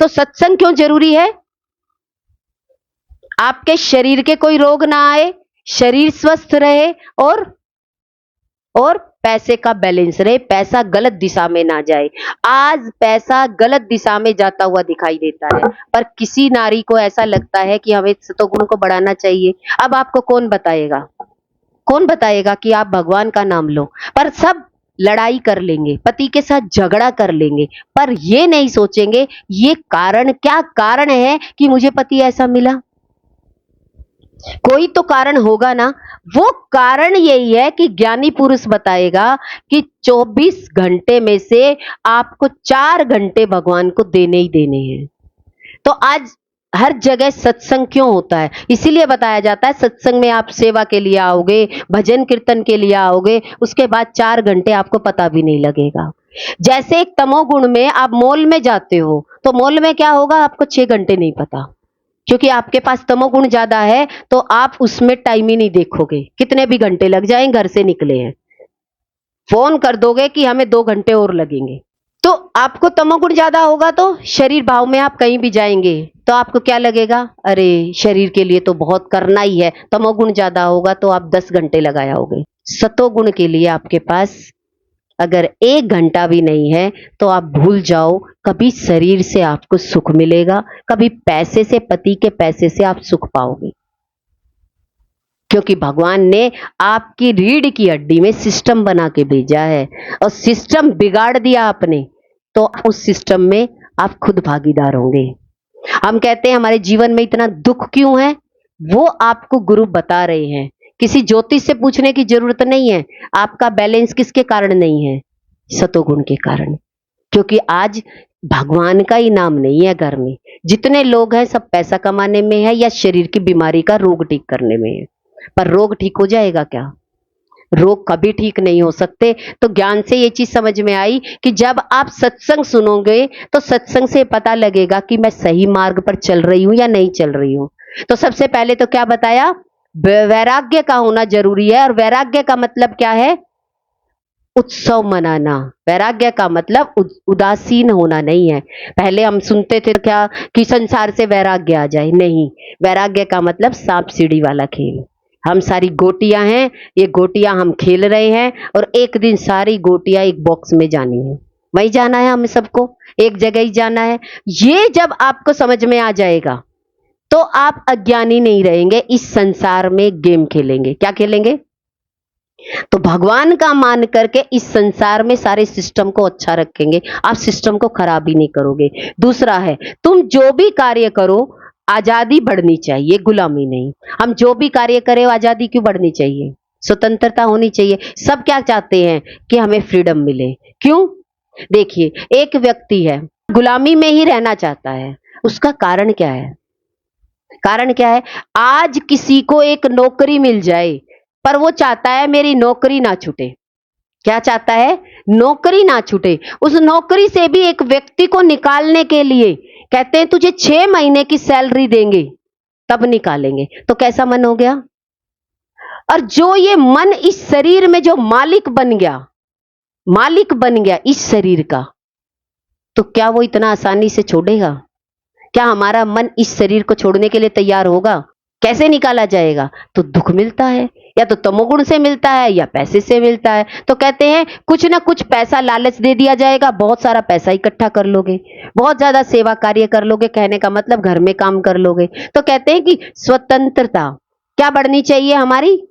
तो सत्संग क्यों जरूरी है? आपके शरीर के कोई रोग ना आए, शरीर स्वस्थ रहे और पैसे का बैलेंस रहे, पैसा गलत दिशा में ना जाए। आज पैसा गलत दिशा में जाता हुआ दिखाई देता है, पर किसी नारी को ऐसा लगता है कि हमें सतोगुण को बढ़ाना चाहिए। अब आपको कौन बताएगा, कौन बताएगा कि आप भगवान का नाम लो? पर सब लड़ाई कर लेंगे, पति के साथ झगड़ा कर लेंगे, पर ये नहीं सोचेंगे ये कारण, क्या कारण है कि मुझे पति ऐसा मिला? कोई तो कारण होगा ना। वो कारण यही है कि ज्ञानी पुरुष बताएगा कि 24 घंटे में से आपको 4 घंटे भगवान को देने ही देने हैं। तो आज हर जगह सत्संग क्यों होता है? इसीलिए बताया जाता है सत्संग में आप सेवा के लिए आओगे, भजन कीर्तन के लिए आओगे, उसके बाद 4 घंटे आपको पता भी नहीं लगेगा। जैसे एक तमोगुण में आप मॉल में जाते हो, तो मॉल में क्या होगा आपको 6 घंटे नहीं पता, क्योंकि आपके पास तमोगुण ज्यादा है, तो आप उसमें टाइम ही नहीं देखोगे, कितने भी घंटे लग जाएं, घर से निकले हैं, फोन कर दोगे कि हमें 2 घंटे और लगेंगे। तो आपको तमोगुण ज्यादा होगा तो शरीर भाव में आप कहीं भी जाएंगे तो आपको क्या लगेगा, अरे शरीर के लिए तो बहुत करना ही है। तमोगुण ज्यादा होगा तो आप 10 घंटे लगाओगे। सतोगुण के लिए आपके पास अगर 1 घंटा भी नहीं है तो आप भूल जाओ, कभी शरीर से आपको सुख मिलेगा, कभी पैसे से, पति के पैसे से आप सुख पाओगे। क्योंकि भगवान ने आपकी रीढ़ की हड्डी में सिस्टम बना के भेजा है, और सिस्टम बिगाड़ दिया आपने तो उस सिस्टम में आप खुद भागीदार होंगे। हम कहते हैं हमारे जीवन में इतना दुख क्यों है, वो आपको गुरु बता रहे हैं। किसी ज्योतिष से पूछने की जरूरत नहीं है। आपका बैलेंस किसके कारण नहीं है? सतोगुण के कारण। क्योंकि आज भगवान का ही नाम नहीं है घर में। जितने लोग हैं सब पैसा कमाने में है या शरीर की बीमारी का रोग ठीक करने में है। पर रोग ठीक हो जाएगा क्या? रोग कभी ठीक नहीं हो सकते। तो ज्ञान से ये चीज समझ में आई कि जब आप सत्संग सुनोगे तो सत्संग से पता लगेगा कि मैं सही मार्ग पर चल रही हूं या नहीं चल रही हूं। तो सबसे पहले तो क्या बताया, वैराग्य का होना जरूरी है। और वैराग्य का मतलब क्या है? उत्सव मनाना। वैराग्य का मतलब उदासीन होना नहीं है। पहले हम सुनते थे क्या कि संसार से वैराग्य आ जाए, नहीं। वैराग्य का मतलब सांप सीढ़ी वाला खेल। हम सारी गोटियां हैं, ये गोटियां हम खेल रहे हैं और एक दिन सारी गोटियां एक बॉक्स में जानी है, वही जाना है, हमें सबको एक जगह ही जाना है। ये जब आपको समझ में आ जाएगा तो आप अज्ञानी नहीं रहेंगे, इस संसार में गेम खेलेंगे। क्या खेलेंगे? तो भगवान का मान करके इस संसार में सारे सिस्टम को अच्छा रखेंगे, आप सिस्टम को खराब ही नहीं करोगे। दूसरा है, तुम जो भी कार्य करो आजादी बढ़नी चाहिए, गुलामी नहीं। हम जो भी कार्य करें आजादी क्यों बढ़नी चाहिए? स्वतंत्रता होनी चाहिए। सब क्या चाहते हैं कि हमें फ्रीडम मिले। क्यों? देखिए, एक व्यक्ति है गुलामी में ही रहना चाहता है, उसका कारण क्या है? कारण क्या है? आज किसी को एक नौकरी मिल जाए पर वो चाहता है मेरी नौकरी ना छूटे। क्या चाहता है? नौकरी ना छूटे। उस नौकरी से भी एक व्यक्ति को निकालने के लिए कहते हैं तुझे 6 महीने की सैलरी देंगे तब निकालेंगे। तो कैसा मन हो गया? और जो ये मन इस शरीर में जो मालिक बन गया इस शरीर का, तो क्या वो इतना आसानी से छोड़ेगा? क्या हमारा मन इस शरीर को छोड़ने के लिए तैयार होगा? कैसे निकाला जाएगा? तो दुख मिलता है, या तो तमोगुण से मिलता है या पैसे से मिलता है। तो कहते हैं कुछ ना कुछ पैसा लालच दे दिया जाएगा, बहुत सारा पैसा इकट्ठा कर लोगे, बहुत ज्यादा सेवा कार्य कर लोगे, कहने का मतलब घर में काम कर लोगे। तो कहते हैं कि स्वतंत्रता क्या बढ़नी चाहिए हमारी?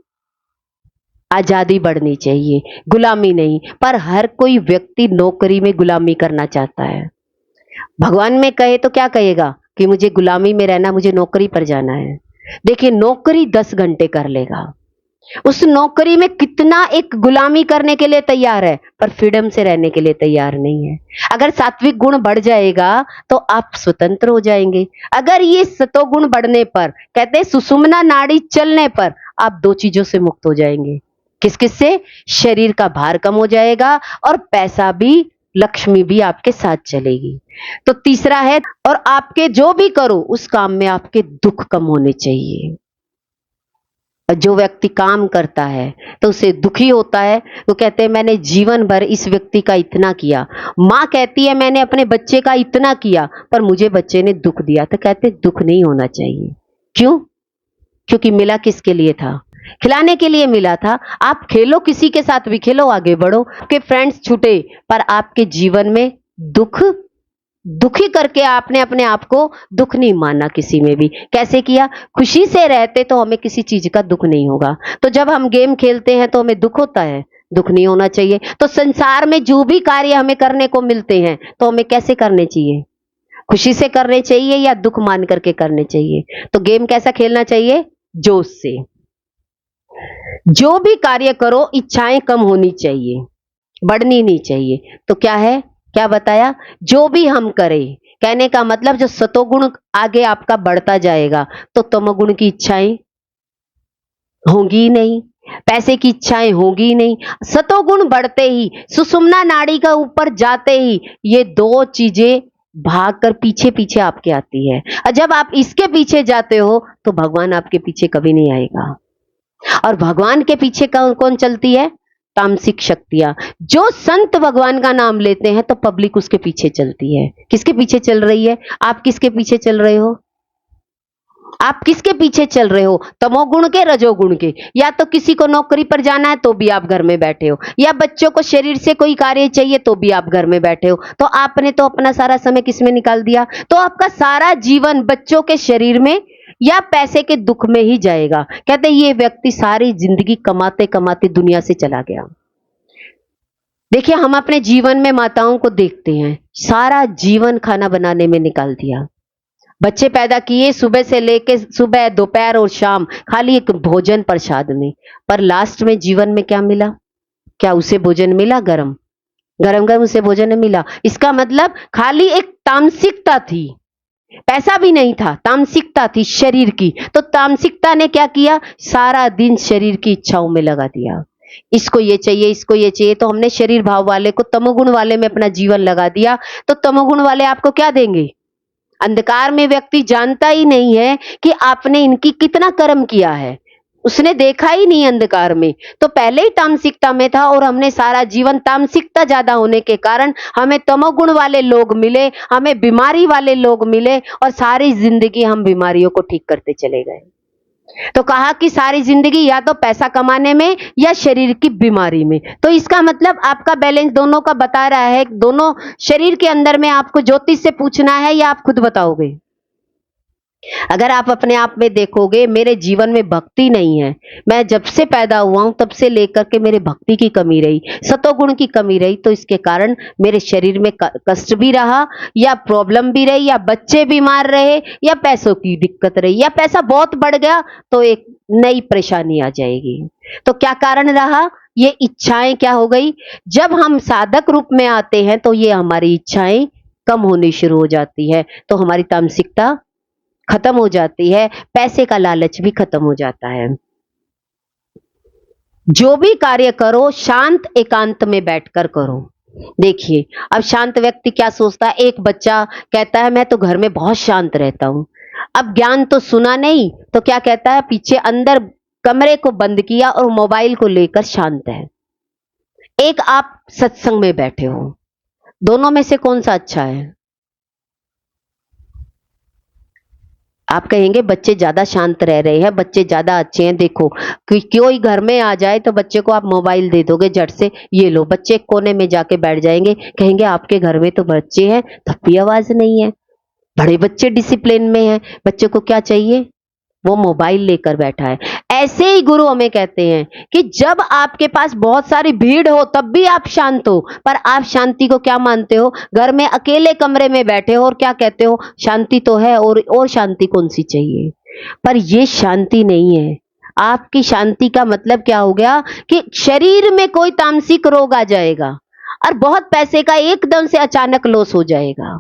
आजादी बढ़नी चाहिए, गुलामी नहीं। पर हर कोई व्यक्ति नौकरी में गुलामी करना चाहता है। भगवान में कहे तो क्या कहेगा कि मुझे गुलामी में रहना, मुझे नौकरी पर जाना है। देखिए, नौकरी 10 घंटे कर लेगा, उस नौकरी में कितना एक गुलामी करने के लिए तैयार है, पर फ्रीडम से रहने के लिए तैयार नहीं है। अगर सात्विक गुण बढ़ जाएगा तो आप स्वतंत्र हो जाएंगे। अगर ये सतोगुण बढ़ने पर, कहते हैं सुषुम्ना नाड़ी चलने पर, आप 2 चीजों से मुक्त हो जाएंगे। किस किस से? शरीर का भार कम हो जाएगा और पैसा भी, लक्ष्मी भी आपके साथ चलेगी। तो तीसरा है, और आपके जो भी करो उस काम में आपके दुख कम होने चाहिए। और जो व्यक्ति काम करता है तो उसे दुखी होता है, वो कहते हैं मैंने जीवन भर इस व्यक्ति का इतना किया। माँ कहती है मैंने अपने बच्चे का इतना किया पर मुझे बच्चे ने दुख दिया, तो कहते दुख नहीं होना चाहिए। क्यों? क्योंकि मिला किसके लिए था? खिलाने के लिए मिला था। आप खेलो, किसी के साथ भी खेलो, आगे बढ़ो। आपके फ्रेंड्स छूटे पर आपके जीवन में दुखी करके आपने अपने आप को दुख नहीं माना किसी में भी। कैसे किया? खुशी से रहते तो हमें किसी चीज का दुख नहीं होगा। तो जब हम गेम खेलते हैं तो हमें दुख होता है, दुख नहीं होना चाहिए। तो संसार में जो भी कार्य हमें करने को मिलते हैं तो हमें कैसे करने चाहिए? खुशी से करने चाहिए या दुख मान करके करने चाहिए? तो गेम कैसा खेलना चाहिए? जोश से। जो भी कार्य करो इच्छाएं कम होनी चाहिए, बढ़नी नहीं चाहिए। तो क्या है, क्या बताया? जो भी हम करें, कहने का मतलब जो सतोगुण आगे आपका बढ़ता जाएगा तो तमोगुण की इच्छाएं होंगी ही नहीं, पैसे की इच्छाएं होंगी ही नहीं। सतोगुण बढ़ते ही, सुषुम्ना नाड़ी का ऊपर जाते ही ये दो चीजें भागकर पीछे पीछे आपके आती है। और जब आप इसके पीछे जाते हो तो भगवान आपके पीछे कभी नहीं आएगा। और भगवान के पीछे कौन कौन चलती है? तामसिक शक्तियां। जो संत भगवान का नाम लेते हैं तो पब्लिक उसके पीछे चलती है। किसके पीछे चल रही है? आप किसके पीछे चल रहे हो? आप किसके पीछे चल रहे हो? तमोगुण के, रजोगुण के? या तो किसी को नौकरी पर जाना है तो भी आप घर में बैठे हो, या बच्चों को शरीर से कोई कार्य चाहिए तो भी आप घर में बैठे हो। तो आपने तो अपना सारा समय किसमें निकाल दिया? तो आपका सारा जीवन बच्चों के शरीर में या पैसे के दुख में ही जाएगा। कहते ये व्यक्ति सारी जिंदगी कमाते कमाते दुनिया से चला गया। देखिए, हम अपने जीवन में माताओं को देखते हैं, सारा जीवन खाना बनाने में निकाल दिया। बच्चे पैदा किए, सुबह से लेके सुबह, दोपहर और शाम खाली एक भोजन प्रसाद में, पर लास्ट में जीवन में क्या मिला? क्या उसे भोजन मिला? गरम गरम गरम उसे भोजन मिला। इसका मतलब खाली एक तामसिकता थी, पैसा भी नहीं था, तामसिकता थी शरीर की। तो तामसिकता ने क्या किया? सारा दिन शरीर की इच्छाओं में लगा दिया। इसको ये चाहिए, इसको ये चाहिए, तो हमने शरीर भाव वाले को तमोगुण वाले में अपना जीवन लगा दिया। तो तमोगुण वाले आपको क्या देंगे? अंधकार में व्यक्ति जानता ही नहीं है कि आपने इनकी कितना कर्म किया है, उसने देखा ही नहीं अंधकार में। तो पहले ही तामसिकता में था और हमने सारा जीवन, तामसिकता ज्यादा होने के कारण हमें तमोगुण वाले लोग मिले, हमें बीमारी वाले लोग मिले और सारी जिंदगी हम बीमारियों को ठीक करते चले गए। तो कहा कि सारी जिंदगी या तो पैसा कमाने में या शरीर की बीमारी में। तो इसका मतलब आपका बैलेंस दोनों का बता रहा है। दोनों शरीर के अंदर में आपको ज्योतिष से पूछना है या आप खुद बताओगे? अगर आप अपने आप में देखोगे, मेरे जीवन में भक्ति नहीं है, मैं जब से पैदा हुआ हूं तब से लेकर के मेरे भक्ति की कमी रही, सतोगुण की कमी रही, तो इसके कारण मेरे शरीर में कष्ट भी रहा, या प्रॉब्लम भी रही, या बच्चे बीमार रहे, या पैसों की दिक्कत रही, या पैसा बहुत बढ़ गया तो एक नई परेशानी आ जाएगी। तो क्या कारण रहा? ये इच्छाएं क्या हो गई? जब हम साधक रूप में आते हैं तो ये हमारी इच्छाएं कम होनी शुरू हो जाती है, तो हमारी तामसिकता खत्म हो जाती है, पैसे का लालच भी खत्म हो जाता है। जो भी कार्य करो शांत एकांत में बैठकर करो। देखिए, अब शांत व्यक्ति क्या सोचता है? एक बच्चा कहता है मैं तो घर में बहुत शांत रहता हूं। अब ज्ञान तो सुना नहीं, तो क्या कहता है? पीछे अंदर कमरे को बंद किया और मोबाइल को लेकर शांत है। एक आप सत्संग में बैठे हो, दोनों में से कौन सा अच्छा है? आप कहेंगे बच्चे ज्यादा शांत रह रहे हैं, बच्चे ज्यादा अच्छे हैं। देखो, कोई घर में आ जाए तो बच्चे को आप मोबाइल दे दोगे झट से, ये लो, बच्चे कोने में जाके बैठ जाएंगे, कहेंगे आपके घर में तो बच्चे हैं तब भी आवाज नहीं है। बड़े बच्चे डिसिप्लिन में हैं, बच्चे को क्या चाहिए? वो मोबाइल लेकर बैठा है। ऐसे ही गुरु हमें कहते हैं कि जब आपके पास बहुत सारी भीड़ हो तब भी आप शांत हो, पर आप शांति को क्या मानते हो? घर में अकेले कमरे में बैठे हो और क्या कहते हो? शांति तो है, और शांति कौन सी चाहिए? पर ये शांति नहीं है। आपकी शांति का मतलब क्या हो गया कि शरीर में कोई तामसिक रोग आ जाएगा और बहुत पैसे का एकदम से अचानक लॉस हो जाएगा,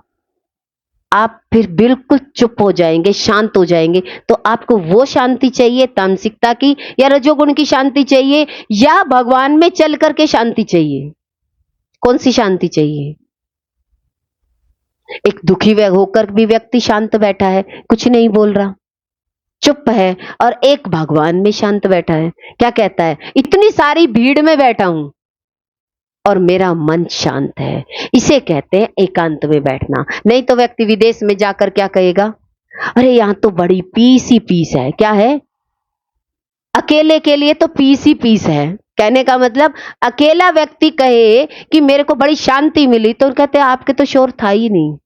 आप फिर बिल्कुल चुप हो जाएंगे, शांत हो जाएंगे। तो आपको वो शांति चाहिए तामसिकता की, या रजोगुण की शांति चाहिए, या भगवान में चल करके शांति चाहिए? कौन सी शांति चाहिए? एक दुखी होकर भी व्यक्ति शांत बैठा है, कुछ नहीं बोल रहा, चुप है, और एक भगवान में शांत बैठा है। क्या कहता है? इतनी सारी भीड़ में बैठा हूं और मेरा मन शांत है। इसे कहते हैं एकांत में बैठना। नहीं तो व्यक्ति विदेश में जाकर क्या कहेगा? अरे यहां तो बड़ी पीस ही पीस है। क्या है? अकेले के लिए तो पीस ही पीस है। कहने का मतलब, अकेला व्यक्ति कहे कि मेरे को बड़ी शांति मिली, तो कहते हैं आपके तो शोर था ही नहीं।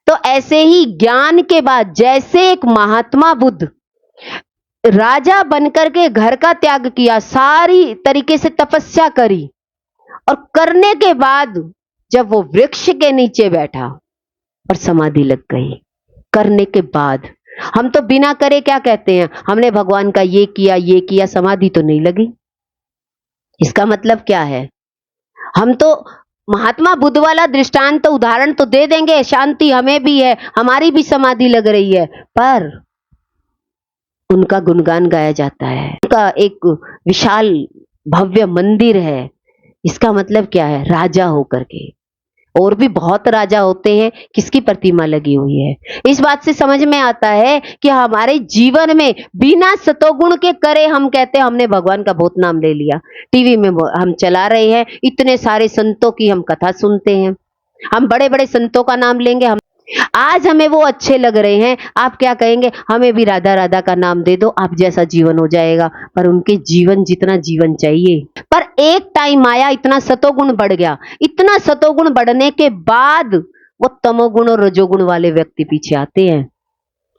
तो ऐसे ही ज्ञान के बाद, जैसे एक महात्मा बुद्ध राजा बनकर के घर का त्याग किया, सारी तरीके से तपस्या करी, और करने के बाद जब वो वृक्ष के नीचे बैठा और समाधि लग गई, करने के बाद। हम तो बिना करे क्या कहते हैं? हमने भगवान का ये किया, समाधि तो नहीं लगी। इसका मतलब क्या है? हम तो महात्मा बुद्ध वाला दृष्टांत तो, उदाहरण तो दे देंगे, शांति हमें भी है, हमारी भी समाधि लग रही है, पर उनका गुणगान गाया जाता है, उनका एक विशाल भव्य मंदिर है। इसका मतलब क्या है? राजा होकर के। और भी बहुत राजा होते हैं, किसकी प्रतिमा लगी हुई है। इस बात से समझ में आता है कि हमारे जीवन में बिना सतोगुण के करे, हम कहते हैं हमने भगवान का बहुत नाम ले लिया, टीवी में हम चला रहे हैं, इतने सारे संतों की हम कथा सुनते हैं, हम बड़े बड़े संतों का नाम लेंगे, हम आज हमें वो अच्छे लग रहे हैं, आप क्या कहेंगे? हमें भी राधा राधा का नाम दे दो, आप जैसा जीवन हो जाएगा। पर उनके जीवन जितना जीवन चाहिए। पर एक टाइम आया, इतना सतोगुण बढ़ गया, इतना सतोगुण बढ़ने के बाद वो तमोगुण और रजोगुण वाले व्यक्ति पीछे आते हैं।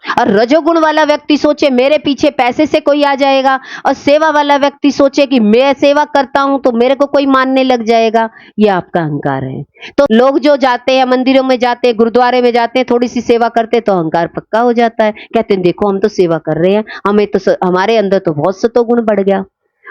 और रजोगुण वाला व्यक्ति सोचे मेरे पीछे पैसे से कोई आ जाएगा, और सेवा वाला व्यक्ति सोचे कि मैं सेवा करता हूं तो मेरे को कोई मानने लग जाएगा। ये आपका अहंकार है। तो लोग जो जाते हैं, मंदिरों में जाते हैं, गुरुद्वारे में जाते हैं, थोड़ी सी सेवा करते तो अहंकार पक्का हो जाता है। कहते हैं देखो हम तो सेवा कर रहे हैं, हमें तो हमारे अंदर तो बहुत सतोगुण बढ़ गया।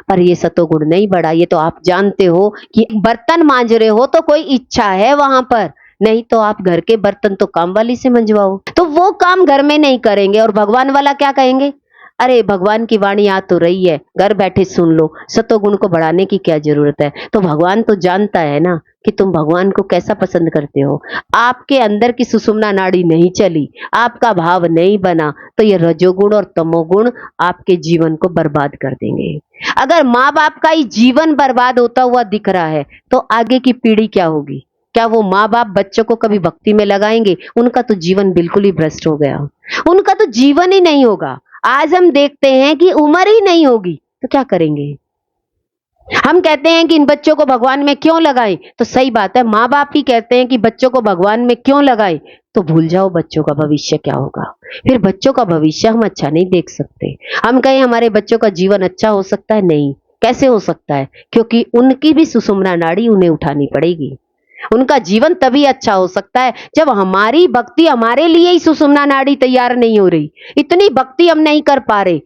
पर ये सतोगुण नहीं बढ़ा। ये तो आप जानते हो कि बर्तन मांज रहे हो तो कोई इच्छा है वहां पर, नहीं तो आप घर के बर्तन तो काम वाली से मंजवाओ। तो वो काम घर में नहीं करेंगे, और भगवान वाला क्या कहेंगे? अरे भगवान की वाणी आ तो रही है, घर बैठे सुन लो, सतोगुण को बढ़ाने की क्या जरूरत है। तो भगवान तो जानता है ना कि तुम भगवान को कैसा पसंद करते हो। आपके अंदर की सुषुम्ना नाड़ी नहीं चली, आपका भाव नहीं बना, तो ये रजोगुण और तमोगुण आपके जीवन को बर्बाद कर देंगे। अगर माँ बाप का ही जीवन बर्बाद होता हुआ दिख रहा है, तो आगे की पीढ़ी क्या होगी? क्या वो माँ बाप बच्चों को कभी भक्ति में लगाएंगे? उनका तो जीवन बिल्कुल ही भ्रष्ट हो गया, उनका तो जीवन ही नहीं होगा। आज हम देखते हैं कि उम्र ही नहीं होगी, तो क्या करेंगे? हम कहते हैं कि इन बच्चों को भगवान में क्यों लगाएं, तो सही बात है, माँ बाप ही कहते हैं कि बच्चों को भगवान में क्यों लगाएं। तो भूल जाओ बच्चों का भविष्य क्या होगा। फिर बच्चों का भविष्य हम अच्छा नहीं देख सकते। हम कहें हमारे बच्चों का जीवन अच्छा हो सकता है, नहीं। कैसे हो सकता है? क्योंकि उनकी भी सुषुम्ना नाड़ी उन्हें उठानी पड़ेगी। उनका जीवन तभी अच्छा हो सकता है जब हमारी भक्ति हमारे लिए ही सुषुम्ना नाड़ी तैयार नहीं हो रही, इतनी भक्ति हम नहीं कर पा रहे,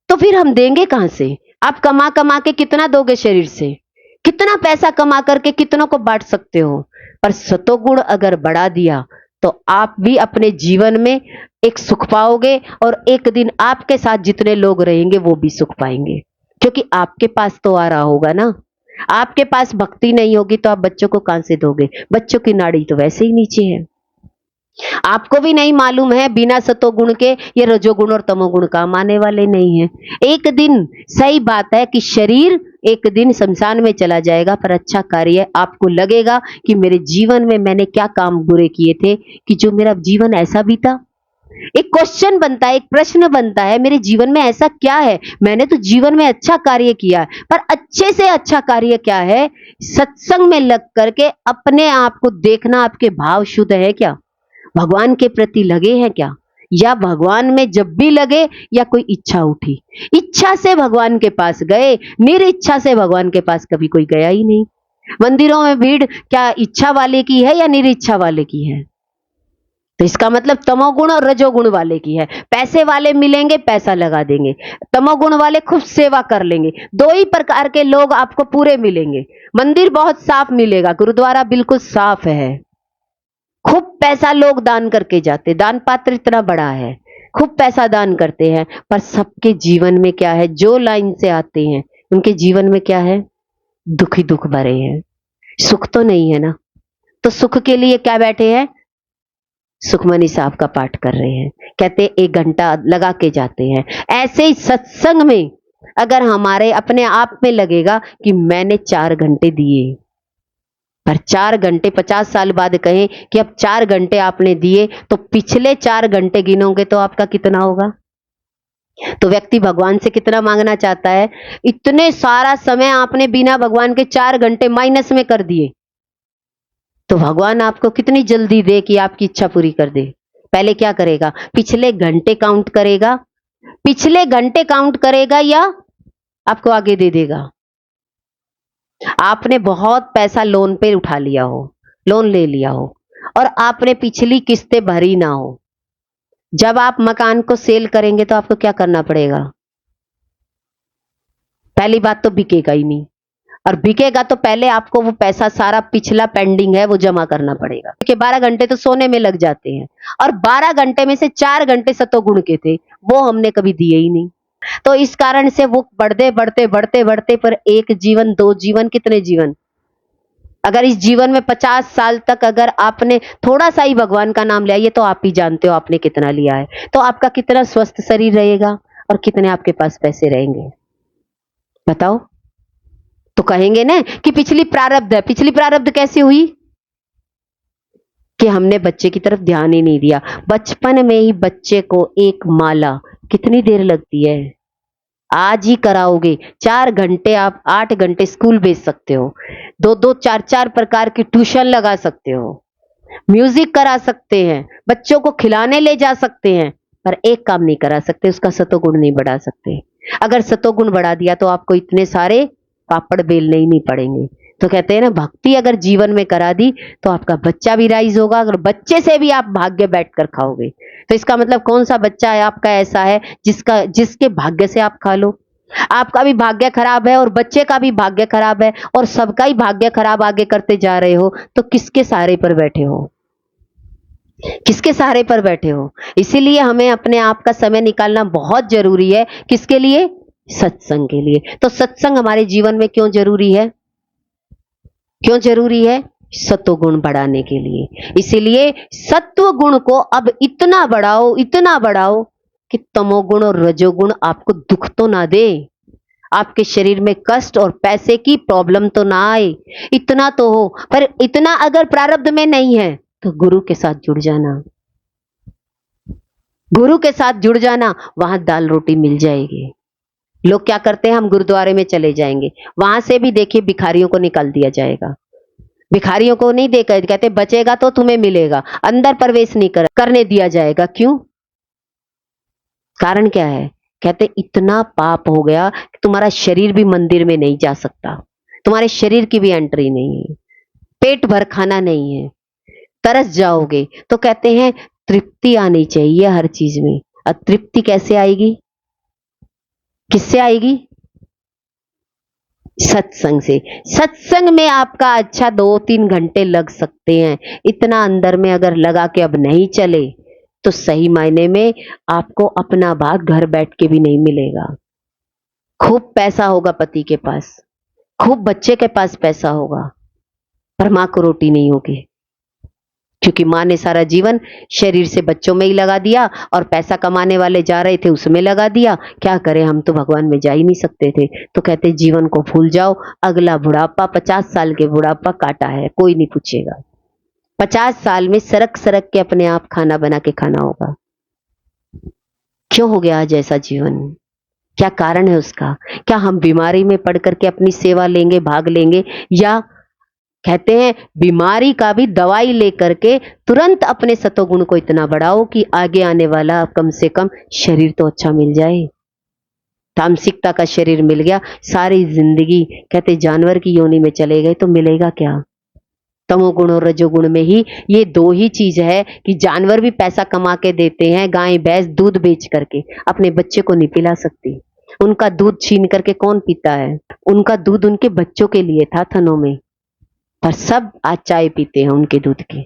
तो फिर हम देंगे कहां से? आप कमा कमा के कितना दोगे शरीर से? कितना पैसा कमा करके कितनों को बांट सकते हो? पर सतोगुण अगर बढ़ा दिया तो आप भी अपने जीवन में एक सुख पाओगे, और एक दिन आपके साथ जितने लोग रहेंगे वो भी सुख पाएंगे, क्योंकि आपके पास तो आ रहा होगा ना। आपके पास भक्ति नहीं होगी तो आप बच्चों को कहां से दोगे? बच्चों की नाड़ी तो वैसे ही नीचे है। आपको भी नहीं मालूम है, बिना सतोगुण के ये रजोगुण और तमोगुण काम आने वाले नहीं है। एक दिन, सही बात है कि शरीर एक दिन शमशान में चला जाएगा, पर अच्छा कार्य आपको लगेगा कि मेरे जीवन में मैंने क्या काम बुरे किए थे कि जो मेरा जीवन ऐसा बीता। एक क्वेश्चन बनता है, एक प्रश्न बनता है, मेरे जीवन में ऐसा क्या है? मैंने तो जीवन में अच्छा कार्य किया है, पर अच्छे से अच्छा कार्य क्या है? सत्संग में लग करके अपने आप को देखना, आपके भाव शुद्ध है क्या? भगवान के प्रति लगे हैं क्या? या भगवान में जब भी लगे, या कोई इच्छा उठी, इच्छा से भगवान के पास गए, निरिच्छा से भगवान के पास कभी कोई गया ही नहीं। मंदिरों में भीड़ क्या इच्छा वाले की है या निरिच्छा वाले की है? तो इसका मतलब तमोगुण और रजोगुण वाले की है। पैसे वाले मिलेंगे, पैसा लगा देंगे, तमोगुण वाले खूब सेवा कर लेंगे। दो ही प्रकार के लोग आपको पूरे मिलेंगे। मंदिर बहुत साफ मिलेगा, गुरुद्वारा बिल्कुल साफ है, खूब पैसा लोग दान करके जाते, दान पात्र इतना बड़ा है, खूब पैसा दान करते हैं, पर सबके जीवन में क्या है? जो लाइन से आते हैं उनके जीवन में क्या है? दुख ही दुख भरे हैं, सुख तो नहीं है ना। तो सुख के लिए क्या बैठे हैं? सुखमनी साहब का पाठ कर रहे हैं, कहते 1 घंटा लगा के जाते हैं। ऐसे ही सत्संग में अगर हमारे अपने आप में लगेगा कि मैंने 4 घंटे दिए, पर 4 घंटे 50 साल बाद कहें कि अब 4 घंटे आपने दिए, तो पिछले 4 घंटे गिनोगे तो आपका कितना होगा? तो व्यक्ति भगवान से कितना मांगना चाहता है? इतने सारा समय आपने बिना भगवान के 4 घंटे माइनस में कर दिए, तो भगवान आपको कितनी जल्दी दे कि आपकी इच्छा पूरी कर दे। पहले क्या करेगा? पिछले घंटे काउंट करेगा, पिछले घंटे काउंट करेगा या आपको आगे दे देगा। आपने बहुत पैसा लोन पे उठा लिया हो, लोन ले लिया हो, और आपने पिछली किस्तें भरी ना हो, जब आप मकान को सेल करेंगे तो आपको क्या करना पड़ेगा? पहली बात तो बिकेगा ही नहीं, और बिकेगा तो पहले आपको वो पैसा सारा पिछला पेंडिंग है वो जमा करना पड़ेगा। क्योंकि 12 घंटे तो सोने में लग जाते हैं, और 12 घंटे में से 4 घंटे सतोगुण के थे, वो हमने कभी दिए ही नहीं। तो इस कारण से वो बढ़ते बढ़ते बढ़ते बढ़ते, पर 1 जीवन 2 जीवन कितने जीवन? अगर इस जीवन में 50 साल तक अगर आपने थोड़ा सा ही भगवान का नाम लिया, ये तो आप ही जानते हो आपने कितना लिया है, तो आपका कितना स्वस्थ शरीर रहेगा और कितने आपके पास पैसे रहेंगे, बताओ। तो कहेंगे ना कि पिछली प्रारब्ध है। पिछली प्रारब्ध कैसे हुई? कि हमने बच्चे की तरफ ध्यान ही नहीं दिया। बचपन में ही बच्चे को एक माला कितनी देर लगती है? आज ही कराओगे 4 घंटे, आप 8 घंटे स्कूल भेज सकते हो, 2-2 4-4 प्रकार की ट्यूशन लगा सकते हो, म्यूजिक करा सकते हैं, बच्चों को खिलाने ले जा सकते हैं, पर एक काम नहीं करा सकते, उसका सतोगुण नहीं बढ़ा सकते। अगर सतोगुण बढ़ा दिया तो आपको इतने सारे पापड़ बेलने ही नहीं पड़ेंगे। तो कहते हैं ना, भक्ति अगर जीवन में करा दी तो आपका बच्चा भी राइज होगा, अगर बच्चे से भी आप भाग्य बैठ कर खाओगे, तो इसका मतलब कौन सा बच्चा है आपका ऐसा है जिसके भाग्य से आप खा लो? आपका भी भाग्य खराब है और बच्चे का भी भाग्य खराब है, और सबका ही भाग्य खराब आगे करते जा रहे हो, तो किसके सहारे पर बैठे हो? किसके सहारे पर बैठे हो? इसीलिए हमें अपने आप का समय निकालना बहुत जरूरी है। किसके लिए? सत्संग के लिए। तो सत्संग हमारे जीवन में क्यों जरूरी है? क्यों जरूरी है? सत्वगुण बढ़ाने के लिए। इसीलिए सत्व गुण को अब इतना बढ़ाओ कि तमोगुण और रजोगुण आपको दुख तो ना दे, आपके शरीर में कष्ट और पैसे की प्रॉब्लम तो ना आए, इतना तो हो। पर इतना अगर प्रारब्ध में नहीं है तो गुरु के साथ जुड़ जाना, गुरु के साथ जुड़ जाना, वहां दाल रोटी मिल जाएगी। लोग क्या करते हैं, हम गुरुद्वारे में चले जाएंगे, वहां से भी देखिए भिखारियों को निकाल दिया जाएगा। भिखारियों को नहीं देकर, कहते बचेगा तो तुम्हें मिलेगा, अंदर प्रवेश नहीं करने दिया जाएगा। क्यों? कारण क्या है? कहते इतना पाप हो गया कि तुम्हारा शरीर भी मंदिर में नहीं जा सकता, तुम्हारे शरीर की भी एंट्री नहीं है, पेट भर खाना नहीं है, तरस जाओगे। तो कहते हैं तृप्ति आनी चाहिए हर चीज में। और तृप्ति कैसे आएगी? किससे आएगी? सत्संग से। सत्संग में आपका अच्छा 2-3 घंटे लग सकते हैं, इतना अंदर में अगर लगा के अब नहीं चले तो सही मायने में आपको अपना भाग घर बैठ के भी नहीं मिलेगा। खूब पैसा होगा पति के पास, खूब बच्चे के पास पैसा होगा, पर मां को रोटी नहीं होगी, क्योंकि मां ने सारा जीवन शरीर से बच्चों में ही लगा दिया, और पैसा कमाने वाले जा रहे थे उसमें लगा दिया। क्या करें, हम तो भगवान में जा ही नहीं सकते थे। तो कहते जीवन को भूल जाओ, अगला बुढ़ापा 50 साल के बुढ़ापा काटा है, कोई नहीं पूछेगा। 50 साल में सरक सरक के अपने आप खाना बना के खाना होगा। क्यों हो गया आज ऐसा जीवन? क्या कारण है उसका? क्या हम बीमारी में पड़ करके अपनी सेवा लेंगे, भाग लेंगे, या कहते हैं बीमारी का भी दवाई लेकर के तुरंत अपने सतोगुण को इतना बढ़ाओ कि आगे आने वाला कम से कम शरीर तो अच्छा मिल जाए। तामसिकता का शरीर मिल गया, सारी जिंदगी कहते जानवर की योनि में चले गए तो मिलेगा क्या? तमोगुण और रजोगुण में ही ये 2 ही चीज है कि जानवर भी पैसा कमा के देते हैं, गाय भैंस दूध बेच करके, अपने बच्चे को नहीं पिला सकती। उनका दूध छीन करके कौन पीता है? उनका दूध उनके बच्चों के लिए था थनों में, पर सब आज चाय पीते हैं उनके दूध के।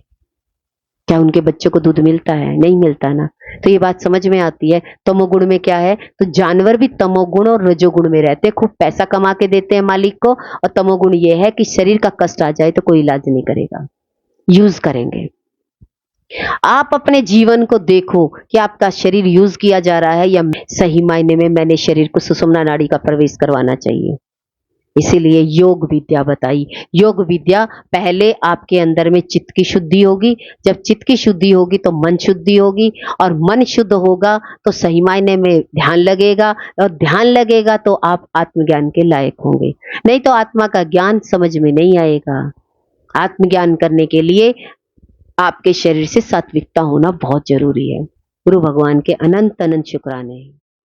क्या उनके बच्चों को दूध मिलता है? नहीं मिलता ना। तो ये बात समझ में आती है। तमोगुण में क्या है, तो जानवर भी तमोगुण और रजोगुण में रहते हैं, खूब पैसा कमा के देते हैं मालिक को, और तमोगुण ये है कि शरीर का कष्ट आ जाए तो कोई इलाज नहीं करेगा, यूज करेंगे। आप अपने जीवन को देखो कि आपका शरीर यूज किया जा रहा है या सही मायने में मैंने शरीर को सुषुम्ना नाड़ी का प्रवेश करवाना चाहिए। इसीलिए योग विद्या बताई। योग विद्या पहले आपके अंदर में चित्त की शुद्धि होगी, जब चित्त की शुद्धि होगी तो मन शुद्धि होगी, और मन शुद्ध होगा तो सही मायने में ध्यान लगेगा, और ध्यान लगेगा तो आप आत्मज्ञान के लायक होंगे। नहीं तो आत्मा का ज्ञान समझ में नहीं आएगा। आत्मज्ञान करने के लिए आपके शरीर से सात्विकता होना बहुत जरूरी है। गुरु भगवान के अनंत अनंत शुक्राने।